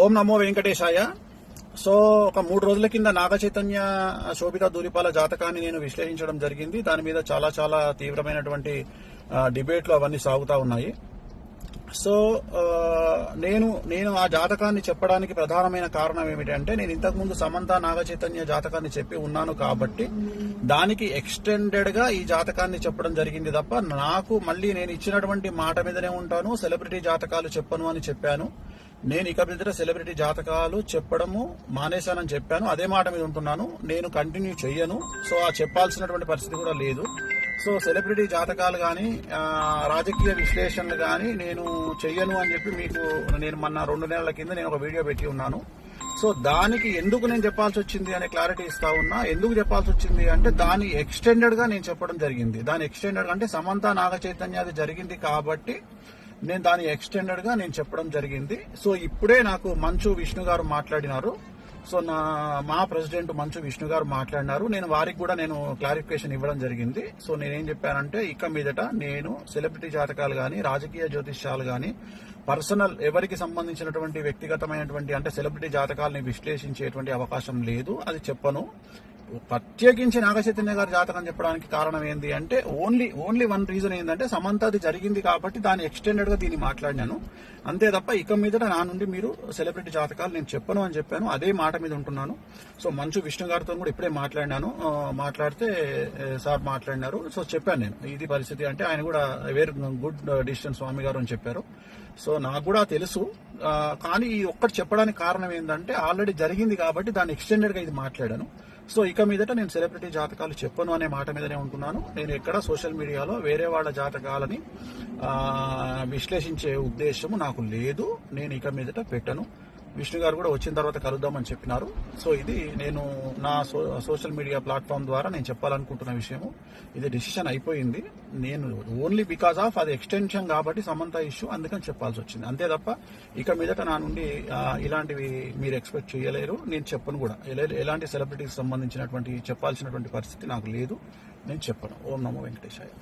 ఓం నమో వెంకటేశాయ. So ఒక 3 రోజుల కింద నాగ చైతన్య శోభిత ధూళిపాల జాతకాన్ని నేను విశ్లేషించడం జరిగింది. దాని మీద చాలా తీవ్రమైనటువంటి డిబేట్లు అవన్నీ సాగుతా ఉన్నాయి. సో నేను ఆ జాతకాన్ని చెప్పడానికి ప్రధానమైన కారణం ఏమిటంటే, నేను ఇంతకుముందు సమంత నాగ చైతన్య జాతకాన్ని చెప్పి ఉన్నాను కాబట్టి దానికి ఎక్స్టెండెడ్ గా ఈ జాతకాన్ని చెప్పడం జరిగింది తప్ప, నాకు మళ్ళీ నేను ఇచ్చినటువంటి మాట మీదనే ఉంటాను, సెలబ్రిటీ జాతకాలు చెప్పను అని చెప్పాను. నేను ఇక మీద సెలబ్రిటీ జాతకాలు చెప్పడము మానేశానని చెప్పాను. అదే మాట మీద ఉంటున్నాను. నేను కంటిన్యూ చెయ్యను. సో ఆ చెప్పాల్సినటువంటి పరిస్థితి కూడా లేదు. సో సెలబ్రిటీ జాతకాలు కానీ రాజకీయ విశ్లేషణలు కానీ నేను చెయ్యను అని చెప్పి మీకు నేను మొన్న 2 నెలల కింద నేను ఒక వీడియో పెట్టి ఉన్నాను. సో దానికి ఎందుకు నేను చెప్పాల్సి వచ్చింది అనే క్లారిటీ ఇస్తా ఉన్నా. ఎందుకు చెప్పాల్సి వచ్చింది అంటే, దాని ఎక్స్టెండెడ్ గా నేను చెప్పడం జరిగింది. దాని ఎక్స్టెండెడ్ అంటే సమంత నాగ చైతన్య అది జరిగింది కాబట్టి నేను దాని ఎక్స్టెండెడ్ గా నేను చెప్పడం జరిగింది. సో ఇప్పుడే నాకు మంచు విష్ణు గారు మాట్లాడినారు. సో మా ప్రెసిడెంట్ మంచు విష్ణు గారు మాట్లాడినారు. నేను వారికి కూడా నేను క్లారిఫికేషన్ ఇవ్వడం జరిగింది. సో నేనేం చెప్పానంటే, ఇక మీదట నేను సెలబ్రిటీ జాతకాలు కానీ రాజకీయ జ్యోతిష్యాలు కానీ పర్సనల్ ఎవరికి సంబంధించినటువంటి వ్యక్తిగతమైనటువంటి అంటే సెలబ్రిటీ జాతకాలని విశ్లేషించేటువంటి అవకాశం లేదు. అది చెప్పను. ప్రత్యేకించి నాగ చైతన్య గారి జాతకం చెప్పడానికి కారణం ఏంది అంటే, ఓన్లీ వన్ రీజన్ ఏంటంటే, సమంత అది జరిగింది కాబట్టి దాని ఎక్స్టెండెడ్ గా దీన్ని మాట్లాడినాను. అంతే తప్ప ఇక మీదట నా నుండి మీరు సెలబ్రిటీ జాతకాలు నేను చెప్పను అని చెప్పాను. అదే మాట మీద ఉంటున్నాను. సో మంచు విష్ణు గారితో కూడా ఇప్పుడే మాట్లాడినాను. మాట్లాడితే సార్ మాట్లాడినారు. సో చెప్పాను నేను ఇది పరిస్థితి అంటే, ఆయన కూడా వెరీ గుడ్ డిసిషన్ స్వామి గారు అని చెప్పారు. సో నాకు కూడా తెలుసు. కానీ ఈ ఒక్కటి చెప్పడానికి కారణం ఏంటంటే, ఆల్రెడీ జరిగింది కాబట్టి దాన్ని ఎక్స్టెండెడ్ గా ఇది మాట్లాడాను. సో ఇక మీదట నేను సెలబ్రిటీ జాతకాలు చెప్పను అనే మాట మీదనే ఉంటున్నాను. నేను ఎక్కడ సోషల్ మీడియాలో వేరే వాళ్ళ జాతకాలని విశ్లేషించే ఉద్దేశము నాకు లేదు. నేను ఇక మీదట పెట్టను. విష్ణు గారు కూడా వచ్చిన తర్వాత కలుద్దామని చెప్పినారు. సో ఇది నేను నా సోషల్ మీడియా ప్లాట్ఫామ్ ద్వారా నేను చెప్పాలనుకుంటున్న విషయము. ఇది డిసిషన్ అయిపోయింది. నేను ఓన్లీ బికాస్ ఆఫ్ అది ఎక్స్టెన్షన్ కాబట్టి సమంత ఇష్యూ, అందుకని చెప్పాల్సి వచ్చింది. అంతే తప్ప ఇక మీదట నా నుండి ఇలాంటివి మీరు ఎక్స్పెక్ట్ చేయలేరు. నేను చెప్పను కూడా. ఎలాంటి సెలబ్రిటీకి సంబంధించినటువంటి చెప్పాల్సినటువంటి పరిస్థితి నాకు లేదు. నేను చెప్పను. ఓం నమో వెంకటేశాయ.